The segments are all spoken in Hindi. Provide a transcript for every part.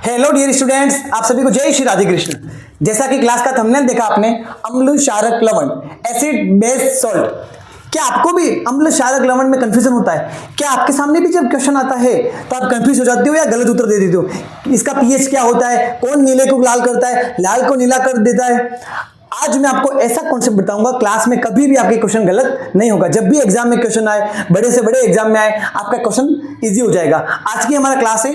हेलो डियर स्टूडेंट्स, आप सभी को जय श्री राधे कृष्ण। जैसा कि क्लास का थंबनेल देखा आपने, अम्ल क्षारक लवण, एसिड बेस सॉल्ट। क्या आपको भी अम्ल क्षारक लवण में कंफ्यूजन होता है? क्या आपके सामने भी जब क्वेश्चन आता है तो आप कंफ्यूज हो जाते हो या गलत उत्तर दे देते हो? इसका पीएच क्या होता है, कौन नीले को लाल करता है, लाल को नीला कर देता है? आज मैं आपको ऐसा कॉन्सेप्ट बताऊंगा, क्लास में कभी भी आपके क्वेश्चन गलत नहीं होगा। जब भी एग्जाम में क्वेश्चन आए, बड़े से बड़े एग्जाम में आए, आपका क्वेश्चन इजी हो जाएगा। आज की हमारा क्लास है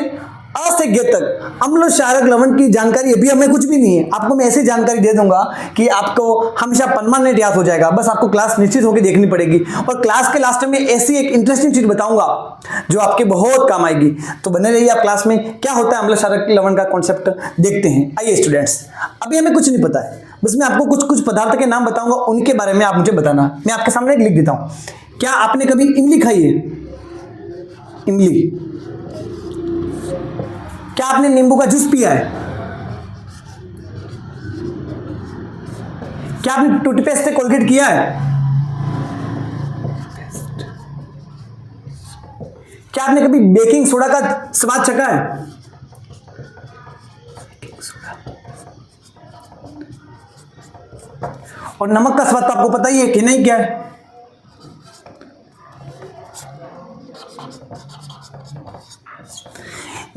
अ से ग तक अम्ल क्षारक लवण की जानकारी। अभी हमें कुछ भी नहीं है, आपको मैं ऐसी जानकारी दे दूंगा कि आपको हमेशा परमानेंट याद हो जाएगा। बस आपको क्लास निश्चित होकर देखनी पड़ेगी और क्लास के लास्ट में ऐसी एक इंटरेस्टिंग चीज बताऊंगा जो आपके बहुत काम आएगी। तो बने रहिए आप क्लास में। क्या होता है अम्ल क्षारक लवण का कॉन्सेप्ट देखते हैं। आइए स्टूडेंट्स, अभी हमें कुछ नहीं पता है, बस मैं आपको कुछ कुछ पदार्थ के नाम बताऊंगा, उनके बारे में आप मुझे बताना। मैं आपके सामने लिख देता हूं। क्या आपने कभी इमली खाई है? इमली। क्या आपने नींबू का जूस पिया है? क्या आपने टूथपेस्ट से कोलगेट किया है? क्या आपने कभी बेकिंग सोडा का स्वाद चखा है? और नमक का स्वाद तो आपको पता ही है कि नहीं क्या है?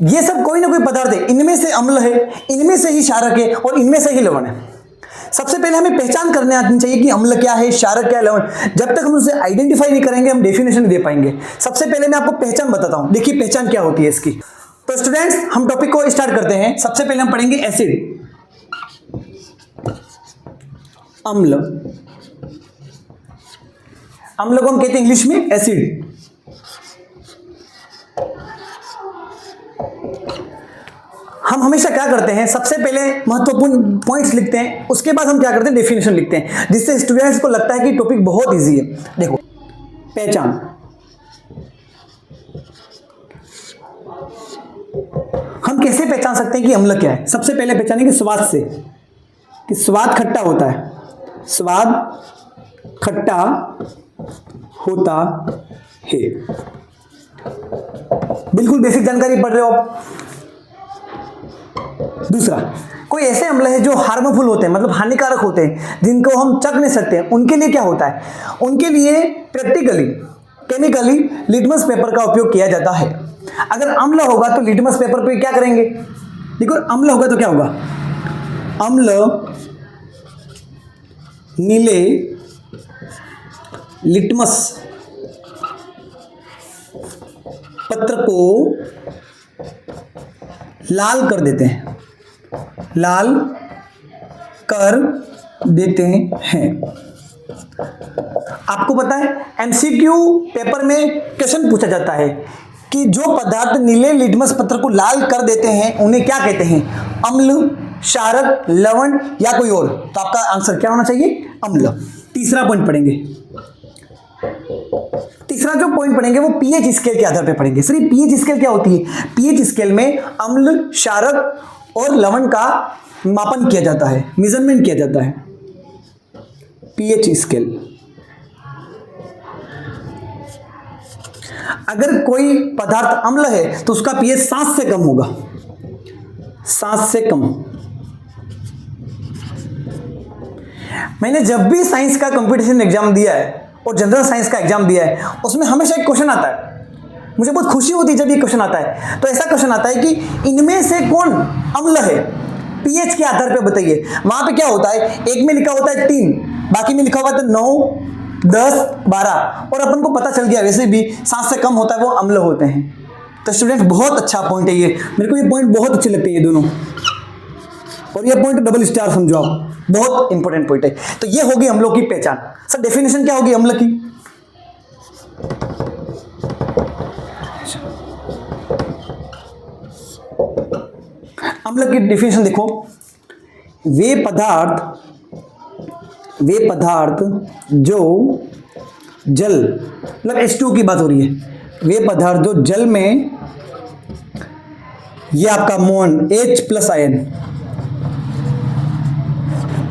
ये सब कोई ना कोई पदार्थ है, इनमें से अम्ल है, इनमें से ही क्षारक है और इनमें से ही लवण है। सबसे पहले हमें पहचान करने आनी चाहिए कि अम्ल क्या है, क्षारक क्या है, लवण। जब तक हम उसे आइडेंटिफाई नहीं करेंगे, हम डेफिनेशन नहीं दे पाएंगे। सबसे पहले मैं आपको पहचान बताता हूं। देखिए पहचान क्या होती है इसकी। तो स्टूडेंट्स, हम टॉपिक को स्टार्ट करते हैं। सबसे पहले हम पढ़ेंगे एसिड, अम्ल। अम्ल को हम कहते हैं इंग्लिश में एसिड। हम हमेशा क्या करते हैं, सबसे पहले महत्वपूर्ण पॉइंट्स लिखते हैं, उसके बाद हम क्या करते हैं, डेफिनेशन लिखते हैं, जिससे स्टूडेंट्स को लगता है कि टॉपिक बहुत इजी है। देखो, पहचान। हम कैसे पहचान सकते हैं कि अम्ल क्या है? सबसे पहले पहचानेंगे स्वाद से, कि स्वाद खट्टा होता है। स्वाद खट्टा होता है। बिल्कुल बेसिक जानकारी पढ़ रहे हो आप। दूसरा, कोई ऐसे अम्ल है जो हार्मफुल होते हैं, मतलब हानिकारक होते हैं, जिनको हम चख नहीं सकते हैं। उनके लिए क्या होता है? उनके लिए प्रैक्टिकली, केमिकली लिटमस पेपर का उपयोग किया जाता है। अगर अम्ल होगा तो लिटमस पेपर पे क्या करेंगे? देखो, अम्ल होगा तो क्या होगा? अम्ल नीले लिटमस पत्र को लाल कर देते हैं, लाल कर देते हैं। आपको पता है एमसीक्यू पेपर में क्वेश्चन पूछा जाता है कि जो पदार्थ नीले लिटमस पत्र को लाल कर देते हैं उन्हें क्या कहते हैं? अम्ल, क्षारक, लवण या कोई और? तो आपका आंसर क्या होना चाहिए? अम्ल। तीसरा पॉइंट पढ़ेंगे। तीसरा जो पॉइंट पढ़ेंगे वो पीएच स्केल के आधार पर पढ़ेंगे। सर, ये पीएच स्केल क्या होती है? पीएच स्केल में अम्ल, क्षारक और लवण का मापन किया जाता है, मेजरमेंट किया जाता है। PH scale. अगर कोई पदार्थ अम्ल है तो उसका पीएच 7 से कम होगा, 7 से कम। मैंने जब भी साइंस का कंपटीशन एग्जाम दिया है और जनरल साइंस का एग्जाम दिया है, उसमें हमेशा एक क्वेश्चन आता है। मुझे बहुत खुशी होती है जब ये क्वेश्चन आता है। तो ऐसा क्वेश्चन आता है कि इनमें से कौन अम्ल है, पीएच के आधार पे बताइए। वहां पे क्या होता है, एक में लिखा होता है 3, बाकी में लिखा हुआ था 9, 10, 12, और अपन को पता चल गया वैसे भी 7 से कम होता है वो अम्ल होते हैं। तो स्टूडेंट, बहुत अच्छा पॉइंट है ये। मेरे को ये पॉइंट बहुत अच्छे लगते हैं ये दोनों, और ये पॉइंट डबल स्टार समझो आप, बहुत इंपॉर्टेंट पॉइंट है। तो ये होगी अम्लों की पहचान। सर, डेफिनेशन क्या होगी अम्ल की? अम्ल की डेफिनेशन देखो, वे पदार्थ जो जल, मतलब H2 की बात हो रही है, वे पदार्थ जो जल में, ये आपका मोन H+ आयन,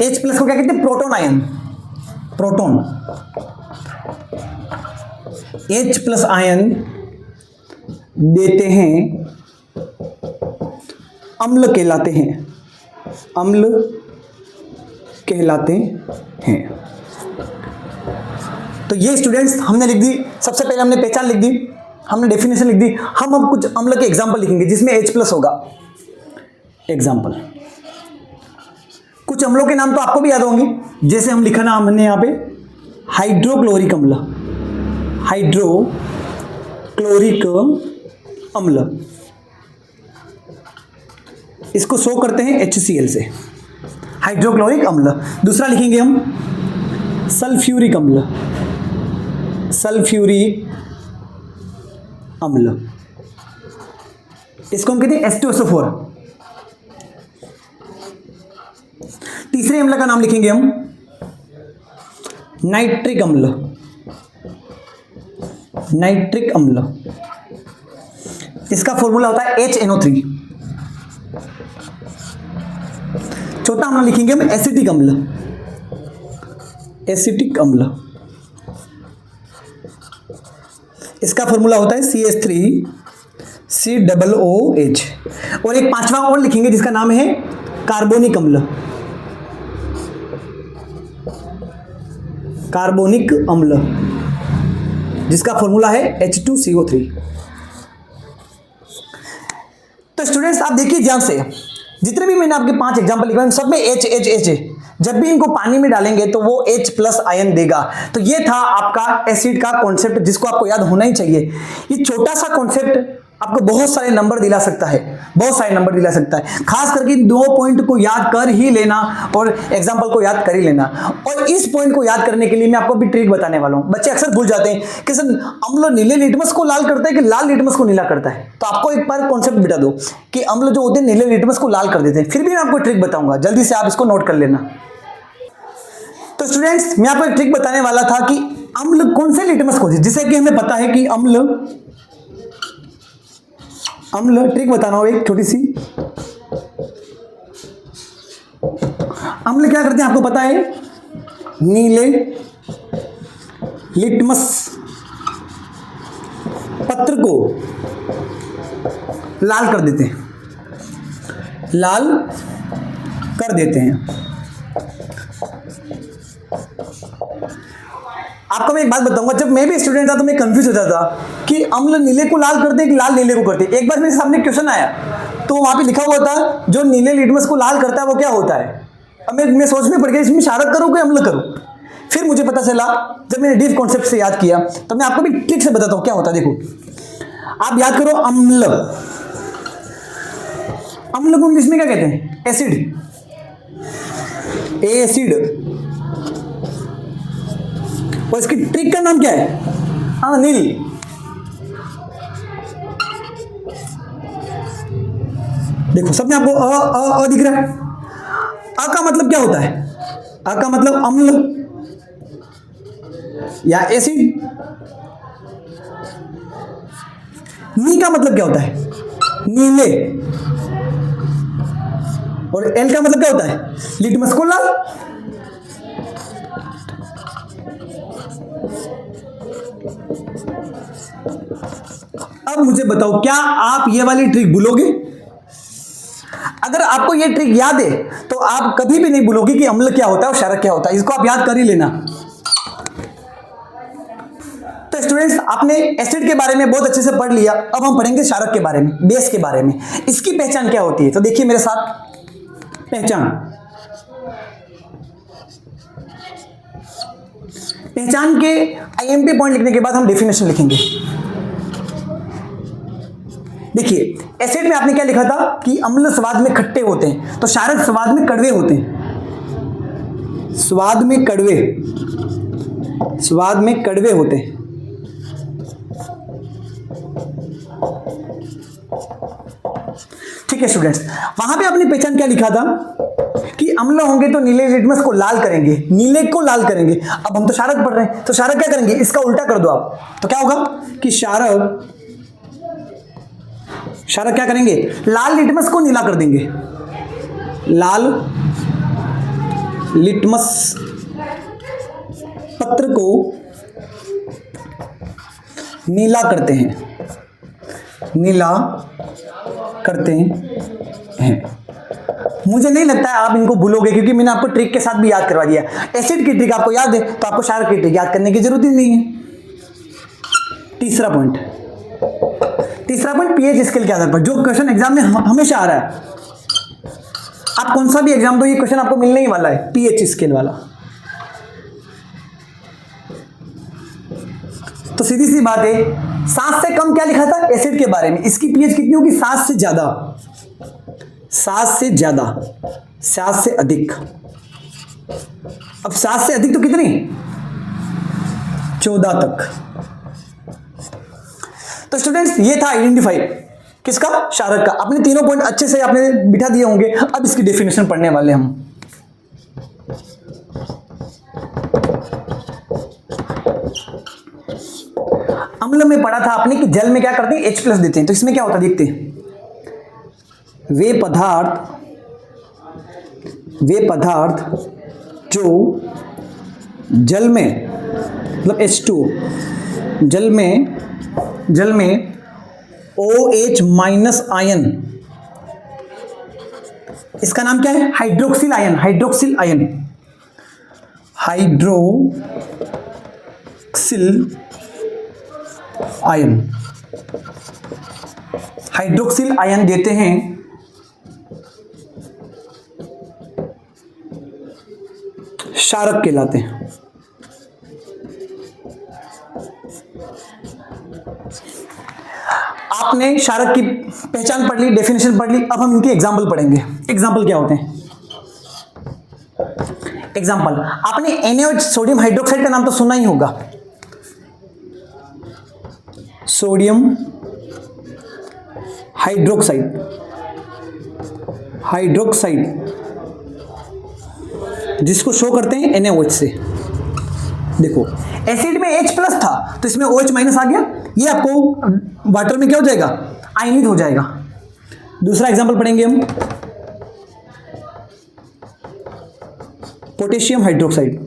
H+ को क्या कहते हैं? Proton ion, proton. H+ ion देते हैं अम्ल कहलाते हैं, अम्ल कहलाते हैं। तो ये स्टूडेंट्स हमने लिख दी, सबसे पहले हमने पहचान लिख दी, हमने डेफिनेशन लिख दी। हम अब कुछ अम्ल के एग्जाम्पल लिखेंगे जिसमें H+ होगा। एग्जाम्पल, कुछ अम्लों के नाम तो आपको भी याद होंगे, जैसे हम लिखा ना हमने यहाँ पे हाइड्रोक्लोरिक अम्ल, हाइड्रोक्लोरिक अम्ल, इसको शो करते हैं HCl से, हाइड्रोक्लोरिक अम्ल। दूसरा लिखेंगे हम सल्फ्यूरिक अम्ल, सल्फ्यूरिक अम्ल, इसको हम कहते हैं H2SO4। तीसरे अम्ल का नाम लिखेंगे हम नाइट्रिक अम्ल, नाइट्रिक अम्ल, इसका फॉर्मूला होता है HNO3। चौथा अम्ल लिखेंगे हम एसिटिक अम्ल, एसिटिक अम्ल, इसका फॉर्मूला होता है CH3COOH। और एक पांचवा और लिखेंगे जिसका नाम है कार्बोनिक अम्ल, कार्बोनिक अम्ल, जिसका फॉर्मूला है H2CO3। तो स्टूडेंट्स आप देखिए ध्यान से, जितने भी मैंने आपके 5 एग्जांपल लिखे हैं सब में H है। जब भी इनको पानी में डालेंगे तो वो H+ आयन देगा। तो ये था आपका एसिड का कॉन्सेप्ट, जिसको आपको याद होना ही चाहिए। ये छोटा सा कॉन्सेप्ट आपको बहुत सारे नंबर दिला सकता है, बहुत सारे नंबर दिला सकता है। खास करके 2 पॉइंट को याद कर ही लेना और एग्जाम्पल को याद कर ही लेना। और इस पॉइंट को याद करने के लिए मैं आपको भी ट्रिक बताने वाला हूं। बच्चे अक्सर भूल जाते हैं कि सर अम्ल नीले लिटमस को लाल करता है कि लाल लिटमस को नीला करता है। तो आपको एक बार कॉन्सेप्ट बता दो कि अम्ल जो होते हैं नीले लिटमस को लाल कर देते हैं। फिर भी मैं आपको ट्रिक बताऊंगा, जल्दी से आप इसको नोट कर लेना। तो स्टूडेंट्स मैं आपको एक ट्रिक बताने वाला था कि अम्ल कौन से लिटमस को, जिसे कि हमें पता है कि अम्ल ट्रिक बताना हो एक छोटी सी। अम्ल क्या करते हैं आपको पता है, नीले लिटमस पत्र को लाल कर देते हैं, लाल कर देते हैं। आपको मैं एक बात बताऊंगा, जब मैं भी स्टूडेंट था तो मैं कंफ्यूज होता था कि अम्ल नीले को लाल करते हैं कि लाल नीले को करते हैं। एक बार मेरे सामने क्वेश्चन आया तो वहां पे लिखा हुआ था जो नीले लिटमस को लाल करता है वो क्या होता है। अब मैं सोच में पड़ गया इसमें क्षारक करूं कि अम्ल करूं। फिर मुझे पता चला जब मैंने डीप कॉन्सेप्ट से याद किया, तो मैं आपको भी ट्रिक से बताता हूं क्या होता है। देखो आप याद करो, अम्ल, अम्ल को इंग्लिश में क्या कहते हैं, एसिड, एसिड। और इसकी ट्रिक का नाम क्या है, अनिल। देखो सब में आपको अ दिख रहा है। अ का मतलब क्या होता है, अ का मतलब अम्ल या एसिड। नी का मतलब क्या होता है, नीले। और एल का मतलब क्या होता है, लिटमस को लाल। अब मुझे बताओ क्या आप ये वाली ट्रिक भूलोगे? अगर आपको ये ट्रिक याद है तो आप कभी भी नहीं भूलोगे कि अम्ल क्या होता है और क्षारक क्या होता है। इसको आप याद कर ही लेना। तो स्टूडेंट्स आपने एसिड के बारे में बहुत अच्छे से पढ़ लिया। अब हम पढ़ेंगे क्षारक के बारे में, बेस के बारे में। इसकी पहचान क्या होती है, तो देखिए मेरे साथ पहचान के आईएमपी पॉइंट लिखने के बाद हम डेफिनेशन लिखेंगे। देखिए एसिड में आपने क्या लिखा था कि अम्ल स्वाद में खट्टे होते हैं, तो क्षारक स्वाद में कड़वे होते हैं, स्वाद में कड़वे, स्वाद में कड़वे होते हैं। ठीक है स्टूडेंट्स, वहां पे आपने पहचान क्या लिखा था कि अम्ल होंगे तो नीले लिटमस को लाल करेंगे, नीले को लाल करेंगे। अब हम तो क्षारक पढ़ रहे हैं, तो क्षारक क्या करेंगे, इसका उल्टा कर दो आप, तो क्या होगा कि क्षारक क्या करेंगे, लाल लिटमस को नीला कर देंगे, लाल लिटमस पत्र को नीला करते हैं, नीला करते हैं। मुझे नहीं लगता है आप इनको भूलोगे, क्योंकि मैंने आपको ट्रिक के साथ भी याद करवा दिया। एसिड की ट्रिक आपको याद है तो आपको क्षारक की ट्रिक याद करने की जरूरत ही नहीं है। तीसरा पॉइंट पीएच स्केल के आधार पर, जो क्वेश्चन एग्जाम में हमेशा आ रहा है, आप कौन सा भी एग्जाम दो ये क्वेश्चन आपको मिलने ही वाला है, पीएच स्केल वाला। तो सीधी सी बात है, 7 से कम क्या लिखा था एसिड के बारे में, इसकी पीएच कितनी होगी, 7 से ज्यादा, 7 से ज्यादा, 7 से अधिक। अब 7 से अधिक तो कितनी, 14 तक। तो स्टूडेंट्स ये था आइडेंटिफाई किसका, क्षारक का। अपने तीनों पॉइंट अच्छे से आपने बिठा दिए होंगे। अब इसकी डेफिनेशन पढ़ने वाले हम। अम्ल में पढ़ा था आपने कि जल में क्या करते हैं, H+ देते हैं। तो इसमें क्या होता है देखते हैं। वे पदार्थ जो जल में, मतलब H2, जल में OH- आयन, इसका नाम क्या है, हाइड्रोक्सिल आयन। हाइड्रोक्सिल आयन देते हैं क्षारक कहलाते हैं। आपने क्षारक की पहचान पढ़ ली, डेफिनेशन पढ़ ली। अब हम इनके एग्जाम्पल पढ़ेंगे। एग्जाम्पल क्या होते हैं, एग्जाम्पल आपने NaOH सोडियम हाइड्रोक्साइड का नाम तो सुना ही होगा। सोडियम हाइड्रोक्साइड जिसको शो करते हैं NaOH से। देखो एसिड में H+ था तो इसमें OH- आ गया, ये आपको वाटर में क्या हो जाएगा, आयनित हो जाएगा। दूसरा एग्जांपल पढ़ेंगे हम, पोटेशियम हाइड्रोक्साइड,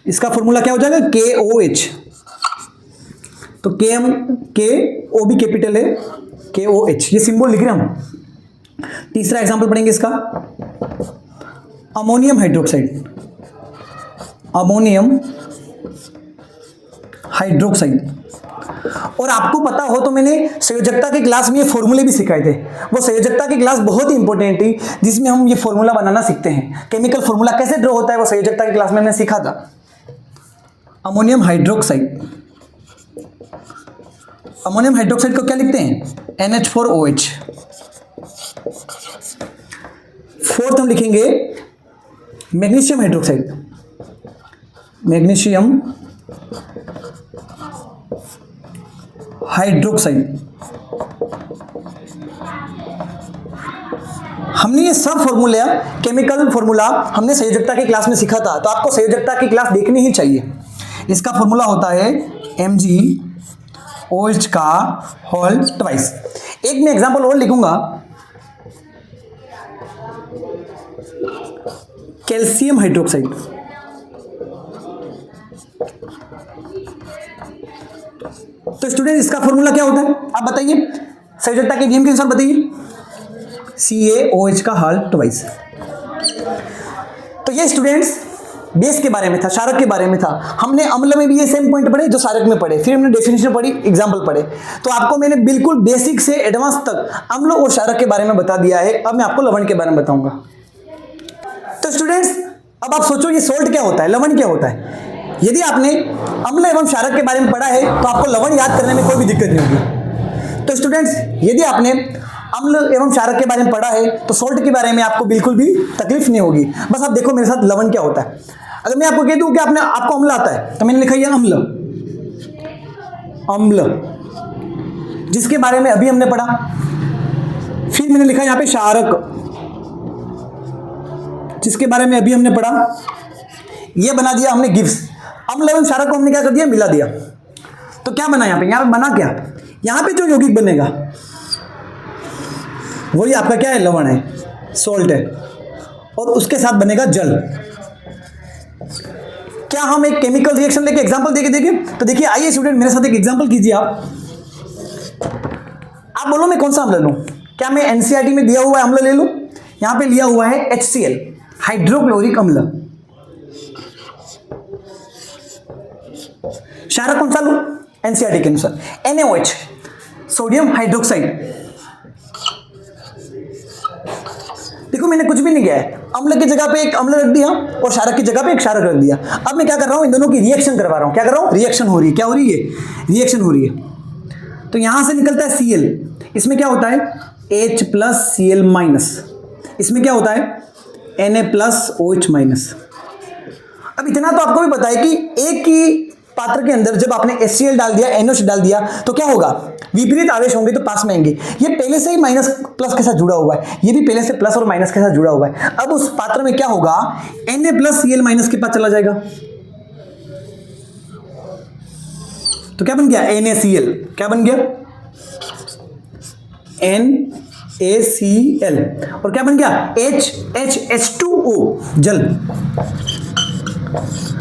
इसका फॉर्मूला क्या हो जाएगा, KOH। तो KO भी कैपिटल है, KOH, ये सिंबल लिख रहे हैं हम। तीसरा एग्जांपल पढ़ेंगे इसका, अमोनियम हाइड्रोक्साइड। और आपको पता हो तो मैंने संयोजकता के क्लास में ये फॉर्मूले भी सिखाए थे। वो संयोजकता की क्लास बहुत ही इंपॉर्टेंट थी, जिसमें हम ये फॉर्मूला बनाना सीखते हैं। केमिकल फॉर्मूला कैसे ड्रॉ होता है वो संयोजकता की क्लास में मैंने सीखा था। अमोनियम हाइड्रोक्साइड को क्या लिखते हैं, NH4OH। फोर्थ हम लिखेंगे मैग्नीशियम हाइड्रोक्साइड। हमने ये सब फॉर्मूला, केमिकल फॉर्मूला हमने संयोजकता की क्लास में सीखा था, तो आपको संयोजकता की क्लास देखनी ही चाहिए। इसका फॉर्मूला होता है MgOH का होल ट्वाइस। एक मैं एग्जांपल और लिखूंगा, कैल्शियम हाइड्रोक्साइड। तो स्टूडेंट इसका फॉर्मूला क्या होता है, आप बताइए, संयोजकता के नियम के अनुसार बताइए, CaOH का होल ट्वाइस। तो ये स्टूडेंट्स बेस के बारे में था, क्षारक के बारे में था। हमने अम्ल में भी ये सेम पॉइंट पढ़े जो क्षारक में पढ़े, फिर हमने डेफिनेशन पढ़ी, एग्जांपल पढ़े। तो आपको मैंने बिल्कुल बेसिक से एडवांस तक अम्ल और क्षारक के बारे में बता दिया है। अब मैं आपको लवण के बारे में बताऊंगा। तो स्टूडेंट्स अब आप सोचो ये सोल्ट क्या होता है, लवण क्या होता है। यदि आपने अम्ल एवं क्षारक के बारे में पढ़ा है तो आपको लवण याद करने में कोई भी दिक्कत नहीं होगी। तो स्टूडेंट्स यदि आपने अम्ल एवं क्षारक के बारे में पढ़ा है तो सोल्ट के बारे में आपको बिल्कुल भी तकलीफ नहीं होगी। बस आप देखो मेरे साथ लवण क्या होता है। अगर मैं आपको कह दूं कि आपको अम्ल आता है तो मैंने लिखा है अम्ल, जिसके बारे में अभी हमने पढ़ा। फिर मैंने लिखा यहां पे क्षारक, जिसके बारे में अभी हमने पढ़ा। यह बना दिया हमने गिब्स। अम्ल एवं क्षारक को हमने क्या कर दिया, मिला दिया। तो क्या बना यहां पे बना क्या, यहां पे जो यौगिक बनेगा वही आपका क्या है, लवण है, सोल्ट है, और उसके साथ बनेगा जल। क्या हम एक केमिकल रिएक्शन लेके एग्जांपल देके देंगे? तो देखिए आइए स्टूडेंट मेरे साथ एक एग्जांपल कीजिए आप बोलो मैं कौन सा अम्ल लूं? क्या मैं एनसीईआरटी में दिया हुआ अम्ल ले लूं? यहां पे लिया हुआ है HCl, हाइड्रोक्लोरिक अम्ल। क्षारक कौन सा लूं? एनसीईआरटी के अनुसार NaOH, सोडियम हाइड्रोक्साइड। देखो मैंने कुछ भी नहीं किया है, अम्ल की जगह पे एक अम्ल रख दिया और क्षारक की जगह पे एक क्षारक रख दिया। अब मैं क्या कर रहा हूं, इन दोनों की रिएक्शन करवा रहा हूं। क्या कर रहा हूं? रिएक्शन हो रही है। क्या हो रही है? रिएक्शन हो रही है। तो यहां से निकलता है Cl, इसमें क्या होता है H प्लस Cl माइनस, इसमें क्या होता है Na प्लस OH माइनस। अब इतना तो आपको भी पता है कि एक ही पात्र के अंदर जब आपने HCl डाल दिया, NOH डाल दिया तो क्या होगा? विपरीत आवेश होंगे तो पास में आएंगे। ये पहले से ही माइनस प्लस के साथ जुड़ा हुआ है, ये भी पहले से प्लस और माइनस के साथ जुड़ा हुआ है। अब उस पात्र में क्या होगा? Na प्लस Cl माइनस के पास चला जाएगा तो क्या बन गया? NaCl। क्या बन गया? NaCl। और क्या बन गया? H2O, जल।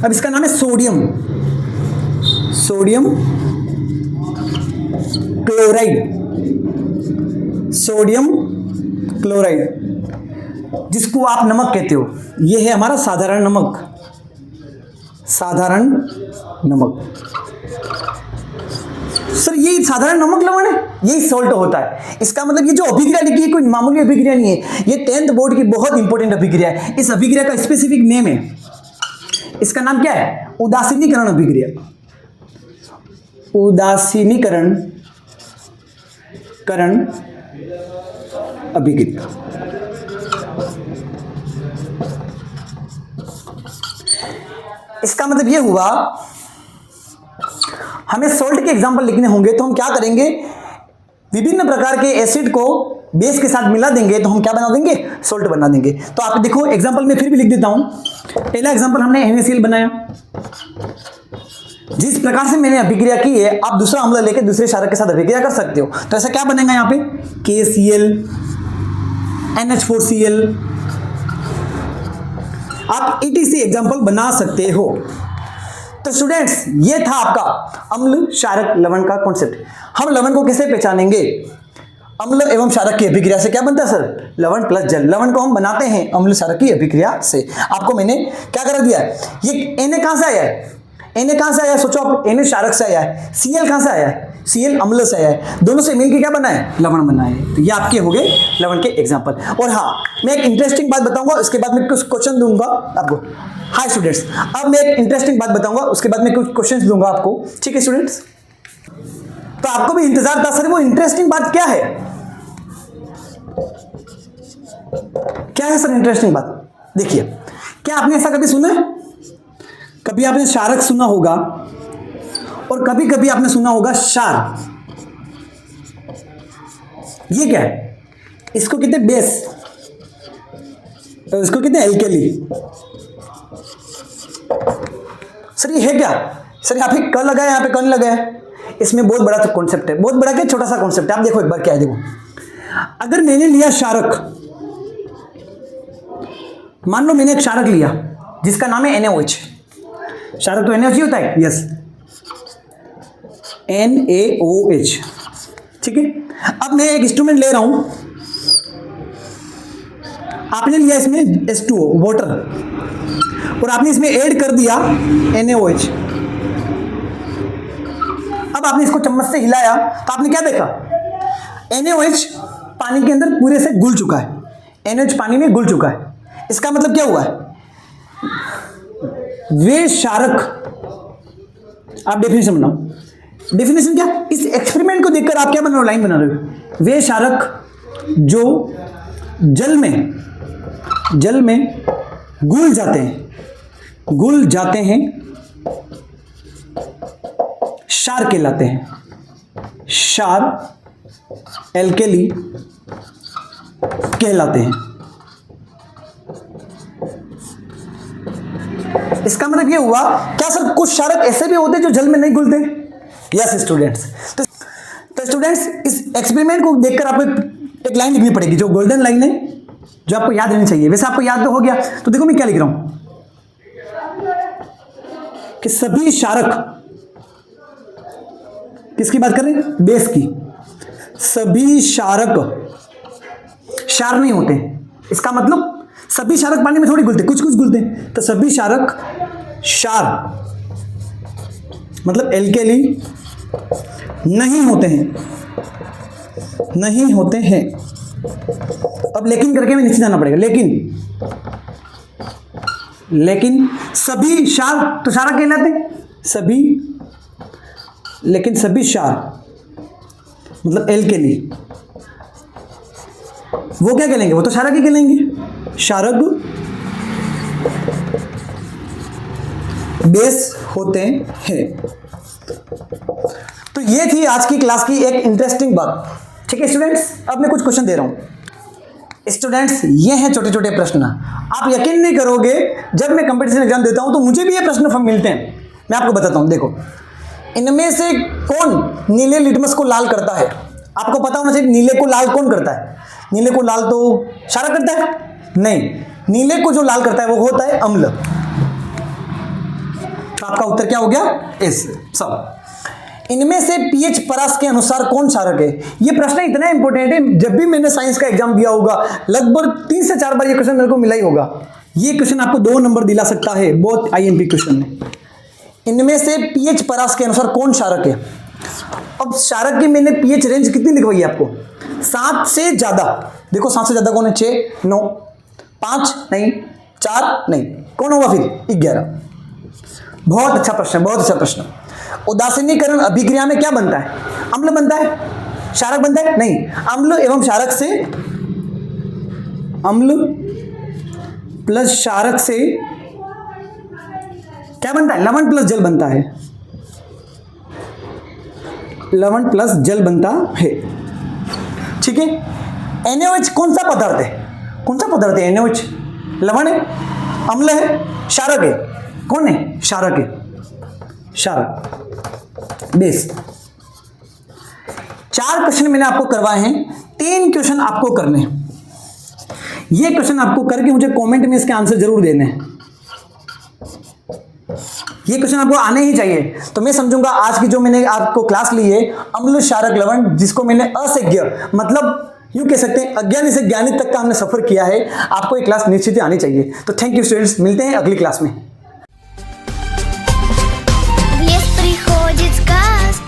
अब इसका नाम है सोडियम क्लोराइड, सोडियम क्लोराइड, जिसको आप नमक कहते हो। यह है हमारा साधारण नमक, साधारण नमक। सर यही साधारण नमक लवण है, यही सॉल्ट होता है। इसका मतलब ये जो अभिक्रिया लिखी है कोई मामूली अभिक्रिया नहीं है, ये 10th बोर्ड की बहुत इंपॉर्टेंट अभिक्रिया है। इस अभिक्रिया का स्पेसिफिक नेम है, इसका नाम क्या है? उदासीनीकरण अभिक्रिया। उदासीनीकरण अभिक्रिया। इसका मतलब यह हुआ हमें सॉल्ट के एग्जांपल लिखने होंगे तो हम क्या करेंगे? विभिन्न प्रकार के एसिड को बेस के साथ मिला देंगे तो हम क्या बना देंगे? सॉल्ट बना देंगे। तो आप देखो एग्जांपल में फिर भी लिख देता हूं। पहला एग्जांपल हमने NaCl बनाया। जिस प्रकार से मैंने अभिक्रिया की है आप दूसरा अम्ल लेकर दूसरे क्षारक के साथ अभिक्रिया कर सकते हो। तो ऐसा क्या बनेगा यहां पे? KCl, NH4Cl, आप ETC एग्जांपल बना सकते हो। तो स्टूडेंट्स ये था आपका अम्ल क्षारक लवण का कॉन्सेप्ट। हम लवण को कैसे पहचानेंगे? अम्ल एवं क्षारक की अभिक्रिया से। क्या बनता है सर? लवण प्लस जल। लवण को हम बनाते हैं अम्ल क्षारक की अभिक्रिया से। आपको मैंने क्या कर दिया है? ये Na कहां से आया है? Na कहां से आया है? सोचो आप, Na क्षारक से आया है, Cl कहां से आया है? Cl अम्ल से आया है। दोनों से मिलकर क्या बना है? लवण बना है। तो ये आपके हो गए लवण के एग्जांपल। और हाँ, मैं एक इंटरेस्टिंग बात बताऊंगा, उसके बाद मैं कुछ क्वेश्चन दूंगा आपको। हाय स्टूडेंट्स, अब मैं एक इंटरेस्टिंग बात बताऊंगा, उसके बाद मैं कुछ क्वेश्चंस दूंगा आपको। ठीक है स्टूडेंट्स? तो आपको भी इंतजार था सर वो इंटरेस्टिंग बात क्या है? क्या है सर इंटरेस्टिंग बात? देखिए, क्या आपने ऐसा कभी सुना है? कभी आपने क्षारक सुना होगा और कभी कभी आपने सुना होगा क्षार। ये क्या है? इसको कहते हैं बेस, तो इसको कहते हैं एल्केली। सर ये है क्या? सर यहाँ पे क लगा है, यहाँ पे कौन लगा है? इसमें बहुत बड़ा कॉन्सेप्ट है। बहुत बड़ा क्या, छोटा सा कॉन्सेप्ट है। आप देखो एक बार क्या है, देखो। अगर मैंने लिया क्षारक, मान लो मैंने एक क्षारक लिया जिसका नाम है NaOH। क्षारक तो NaOH ही होता है, यस, NaOH। ठीक है, अब मैं एक इंस्ट्रूमेंट ले रहा हूं, आपने लिया इसमें H2O वाटर और आपने इसमें ऐड कर दिया NaOH। अब आपने इसको चम्मच से हिलाया तो आपने क्या देखा? NaOH पानी के अंदर पूरे से घुल चुका है। NaOH पानी में घुल चुका है। इसका मतलब क्या हुआ है? वे क्षारक, आप डेफिनेशन बनाओ। डेफिनेशन क्या? इस एक्सपेरिमेंट को देखकर आप क्या बना रहे हो? लाइन बना रहे हो। वे क्षारक जो जल में घुल जाते हैं क्षार कहलाते हैं। क्षार, एल्केली कहलाते हैं। इसका मतलब ये हुआ, क्या सर कुछ क्षारक ऐसे भी होते हैं जो जल में नहीं घुलते? Yes students. तो स्टूडेंट्स इस एक्सपेरिमेंट को देखकर आपको एक लाइन लिखनी पड़ेगी जो गोल्डन लाइन है, जो आपको याद रहनी चाहिए। वैसे आपको याद तो हो गया, तो देखो मैं क्या लिख रहा हूं। कि सभी क्षारक, किसकी बात कर रहे हैं? बेस की। सभी क्षारक क्षार नहीं होते, इसका मतलब सभी क्षारक पानी में थोड़ी घुलते, कुछ कुछ घुलते हैं। तो सभी क्षारक क्षार मतलब एल्केली नहीं होते हैं, नहीं होते हैं। अब लेकिन करके में नीचे जाना पड़ेगा। लेकिन सभी क्षार तो क्षारक कहलाते हैं, सभी, लेकिन सभी क्षार मतलब एल्केली, वो क्या कहलाएंगे? वो तो क्षारक ही कहलाएंगे, क्षारक बेस होते हैं। तो ये थी आज की क्लास की एक इंटरेस्टिंग बात। ठीक है स्टूडेंट्स, अब मैं कुछ क्वेश्चन दे रहा हूं स्टूडेंट्स। ये हैं छोटे छोटे प्रश्न। आप यकीन नहीं करोगे, जब मैं कंपटीशन एग्जाम देता हूं तो मुझे भी ये प्रश्न मिलते हैं। मैं आपको बताता हूं, देखो इनमें से कौन नीले लिटमस को लाल करता है? आपको पता होना चाहिए नीले को लाल कौन करता है। नीले को लाल तो क्षारक करता है? नहीं, नीले को जो लाल करता है वो होता है अम्ल। तो आपका उत्तर क्या हो गया? एस। सब। इनमें से पीएच परास के अनुसार कौन क्षारक है? ये प्रश्न इतना इंपॉर्टेंट है, जब भी मैंने साइंस का एग्जाम दिया होगा लगभग 3 से 4 बार ये क्वेश्चन मेरे को मिला ही होगा। ये क्वेश्चन आपको 2 नंबर दिला सकता है, बहुत आईएमपी क्वेश्चन है। इनमें से पीएच परास के अनुसार कौन क्षारक है? अब क्षारक की मैंने पीएच रेंज कितनी लिखवाई है आपको? 7 से ज्यादा। देखो 7 से ज्यादा कौन है? 6, 9, 5 नहीं, 4 नहीं, कौन होगा फिर? 11। बहुत अच्छा प्रश्न, बहुत अच्छा प्रश्न। उदासीनीकरण अभिक्रिया में क्या बनता है? अम्ल बनता है, क्षारक बनता है? नहीं, अम्ल एवं क्षारक से, अम्ल प्लस क्षारक से क्या बनता है? लवण प्लस जल बनता है, लवण प्लस जल बनता है। ठीक है। NaOH कौन सा पदार्थ है? कौन सा पदार्थ है NaOH? लवण है, अम्ल है, क्षारक है? कौन है? क्षारक है, क्षारक बेस। 4 क्वेश्चन मैंने आपको करवाए हैं, 3 क्वेश्चन आपको करने हैं। ये क्वेश्चन आपको करके मुझे कमेंट में इसके आंसर जरूर देने हैं। ये क्वेश्चन आपको आने ही चाहिए। तो मैं समझूंगा आज की जो मैंने आपको क्लास ली है अम्ल क्षारक लवण, जिसको मैंने असेज्ञ मतलब यूं कह सकते हैं अज्ञानी से ज्ञानी तक का हमने सफर किया है, आपको ये क्लास निश्चित ही आनी चाहिए। तो थैंक यू स्टूडेंट्स, मिलते हैं अगली क्लास में। В лес приходит сказка.